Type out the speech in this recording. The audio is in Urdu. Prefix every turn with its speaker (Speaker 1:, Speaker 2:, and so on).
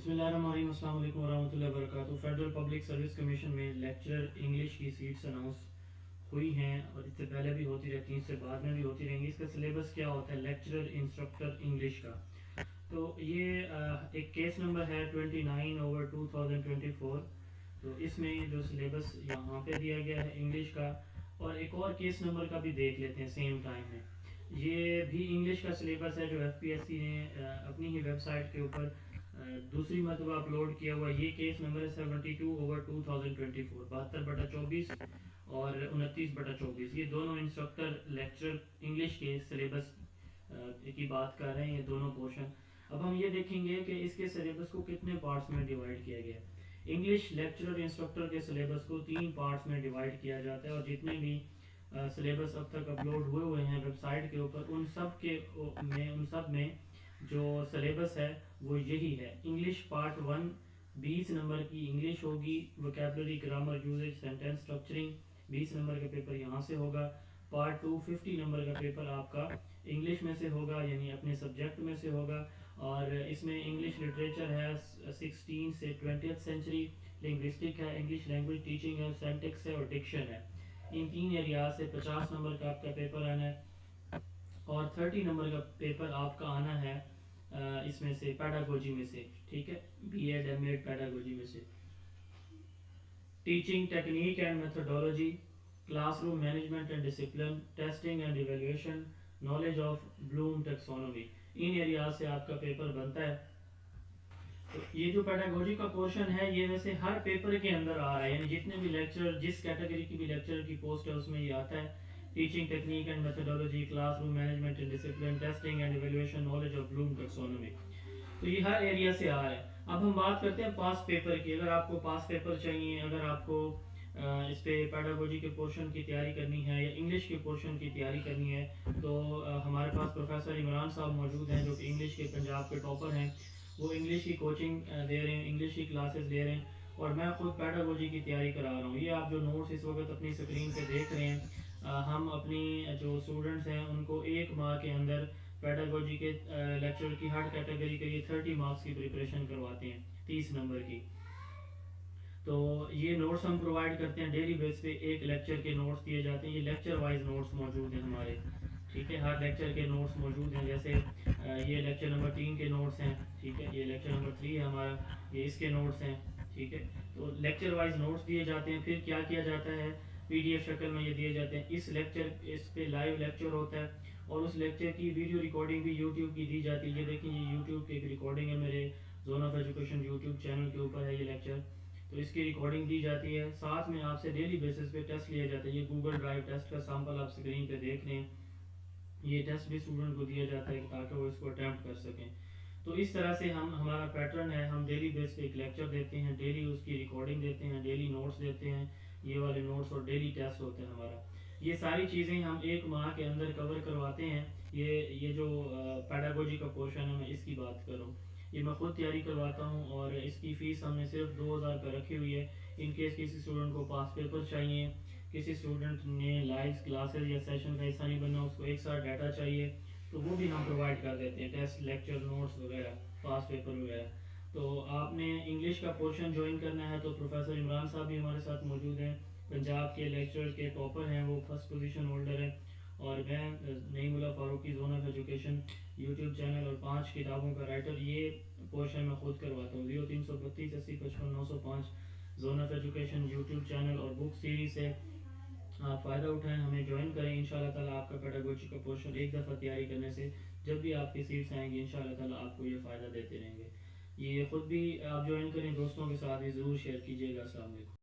Speaker 1: بسم اللہ الرحمن الرحیم، السلام علیکم ورحمۃ اللہ وبرکاتہ۔ فیڈرل پبلک سروس کمیشن میں لیکچرر انگلش کی سیٹس اناؤنس ہوئی ہیں اور اس سے پہلے بھی ہوتی رہتی ہیں، اس سے بعد میں بھی ہوتی رہیں گی۔ اس کا سلیبس کیا ہوتا ہے لیکچرر انسٹرکٹر انگلش کا؟ تو یہ ایک کیس نمبر ہے 29/2024۔ تو اس میں جو سلیبس یہاں پہ دیا گیا ہے انگلش کا، اور ایک اور کیس نمبر کا بھی دیکھ لیتے ہیں سیم ٹائم میں۔ یہ بھی انگلش کا سلیبس ہے جو ایف پی ایس سی نے اپنی ہی ویب سائٹ کے اوپر دوسری مرتبہ اپلوڈ کیا ہوا۔ یہ کیس نمبر ہے 72/2024، 72/24 اور 29/24۔ یہ دونوں انسٹرکٹر لیکچر انگلش کے سلیبس کی بات کر رہے ہیں، یہ دونوں پورشن۔ اب ہم یہ دیکھیں گے کہ اس کے سلیبس کو کتنے پارٹس میں ڈیوائڈ کیا گیا ہے۔ انگلش لیکچرر انسٹرکٹر کے سلیبس کو 3 پارٹس میں ڈیوائڈ کیا جاتا ہے، اور جتنے بھی سلیبس اب تک اپلوڈ ہوئے ہیں ویب سائٹ کے اوپر، ان سب میں جو سلیبس ہے وہ یہی ہے۔ انگلش پارٹ 1 20 نمبر کی انگلش ہوگی، vocabulary, grammar, usage, sentence structuring 20 number کا پیپر یہاں سے ہوگا۔ پارٹ 2 50 نمبر کا پیپر آپ کا انگلش میں سے ہوگا، یعنی اپنے سبجیکٹ میں سے ہوگا، اور اس میں انگلش لٹریچر ہے 16 سے 20th سینچری، لنگوسٹک ہے، انگلش لینگویج ٹیچنگ ہے، سینٹیکس ہے اور ڈکشن ہے۔ ان 3 ایریاز سے 50 نمبر کا آپ کا پیپر آنا ہے، اور 30 نمبر کا پیپر آپ کا آنا ہے اس میں سے پیڈاگوجی میں سے، ٹھیک ہے، B Ed M Ed pedagogy میں سے۔ Teaching technique and methodology, classroom management and discipline, testing and evaluation, knowledge of Bloom taxonomy, ان ایریاز سے آپ کا پیپر بنتا ہے۔ تو یہ جو پیڈاگوجی کا پورشن ہے یہ ویسے ہر پیپر کے اندر آ رہا ہے، یعنی جتنے بھی لیکچر، جس کیٹیگری کی بھی لیکچر کی پوسٹ ہے اس میں یہ آتا ہے۔ Teaching technique and methodology, classroom management and discipline, testing and evaluation, knowledge of Bloom taxonomy, تو یہ ہر ایریا سے آ رہا ہے۔ اب ہم بات کرتے ہیں پاس پیپر کی۔ اگر آپ کو پاس پیپر چاہیے، اگر آپ کو اس پہ پیڈاگوجی کے پورشن کی تیاری کرنی ہے یا انگلش کے پورشن کی تیاری کرنی ہے، تو ہمارے پاس پروفیسر عمران صاحب موجود ہیں جو کہ انگلش کے پنجاب کے ٹاپر ہیں۔ وہ انگلش کی کوچنگ دے رہے ہیں، انگلش کی کلاسز لے رہے ہیں، اور میں خود پیڈاگوجی کی تیاری کرا رہا ہوں۔ یہ آپ جو نوٹس اس وقت اپنی اسکرین پہ دیکھ رہے ہیں، ہم اپنی جو اسٹوڈنٹس ہیں ان کو 1 ماہ کے اندر پیڈاگوجی کے لیکچر کی ہر کیٹیگری کے لیے 30 مارکس کی پریپریشن کرواتے ہیں، 30 نمبر کی۔ تو یہ نوٹس ہم پرووائڈ کرتے ہیں ڈیلی بیس پہ، ایک لیکچر کے نوٹس دیے جاتے ہیں۔ یہ لیکچر وائز نوٹس موجود ہیں ہمارے، ٹھیک ہے، ہر لیکچر کے نوٹس موجود ہیں۔ جیسے یہ لیکچر نمبر 3 کے نوٹس ہیں، ٹھیک ہے، یہ لیکچر نمبر 3 ہے ہمارا، یہ اس کے نوٹس ہیں، ٹھیک ہے۔ تو لیکچر وائز نوٹس دیے جاتے ہیں۔ پھر کیا کیا جاتا ہے، پی ڈی ایف شکل میں یہ دیے جاتے ہیں۔ اس پہ لائیو لیکچر ہوتا ہے، اور اس لیکچر کی ویڈیو ریکارڈنگ بھی یوٹیوب کی دی جاتی ہے۔ یہ دیکھیں، یہ یوٹیوب کی ایک ریکارڈنگ ہے، میرے zone of education YouTube channel کے اوپر ہے یہ لیکچر، تو اس کی ریکارڈنگ دی جاتی ہے۔ ساتھ میں آپ سے ڈیلی بیسس پہ ٹیسٹ لیا جاتا ہے۔ یہ گوگل ڈرائیو ٹیسٹ کا سیمپل آپ اسکرین پہ دیکھ رہے ہیں، یہ ٹیسٹ بھی اسٹوڈنٹ کو دیا جاتا ہے تاکہ وہ اس کو اٹیمپٹ کر سکیں۔ تو اس طرح سے ہمارا پیٹرن ہے، ہم ڈیلی بیس پہ ایک لیکچر دیتے ہیں، ڈیلی اس کی ریکارڈنگ دیتے ہیں، ڈیلی نوٹس دیتے ہیں، یہ والے نوٹس، اور ڈیلی ٹیسٹ ہوتا ہے ہمارا۔ یہ ساری چیزیں ہم 1 ماہ کے اندر کور کرواتے ہیں۔ یہ جو پیڈاگوجی کا پورشن ہے، میں اس کی بات کر رہا ہوں، یہ میں خود تیاری کرواتا ہوں، اور اس کی فیس ہم نے صرف 2000 کا رکھی ہوئی ہے۔ ان کیس کسی اسٹوڈنٹ کو پاس پیپر چاہیے، کسی اسٹوڈنٹ نے لائیو کلاسز یا سیشن کا حصہ نہیں بننا، اس کو ایک ساتھ ڈیٹا چاہیے، تو وہ بھی ہم پرووائڈ کر دیتے ہیں، ٹیسٹ، لیکچر، نوٹس وغیرہ، پاس پیپر وغیرہ۔ تو آپ نے انگلش کا پورشن جوائن کرنا ہے تو پروفیسر عمران صاحب بھی ہمارے ساتھ موجود ہیں، پنجاب کے لیکچر کے ٹاپر ہیں، وہ فرسٹ پوزیشن ہولڈر ہیں، اور میں Naeemullah Farooqui, zone of education YouTube channel اور 5 کتابوں کا رائٹر، یہ پورشن میں خود کرواتا ہوں۔ 0332 80 55 905 zone of education YouTube channel اور بک سیریز سے آپ فائدہ اٹھائیں، ہمیں جوائن کریں۔ انشاءاللہ تعالیٰ آپ کا پیڈاگوجی کا پورشن ایک دفعہ تیاری کرنے سے جب بھی آپ کی سیٹس آئیں گی انشاءاللہ تعالیٰ آپ کو یہ فائدہ دیتے رہیں گے۔ یہ خود بھی آپ جوائن کریں، دوستوں کے ساتھ بھی ضرور شیئر کیجیے گا۔ السلام علیکم۔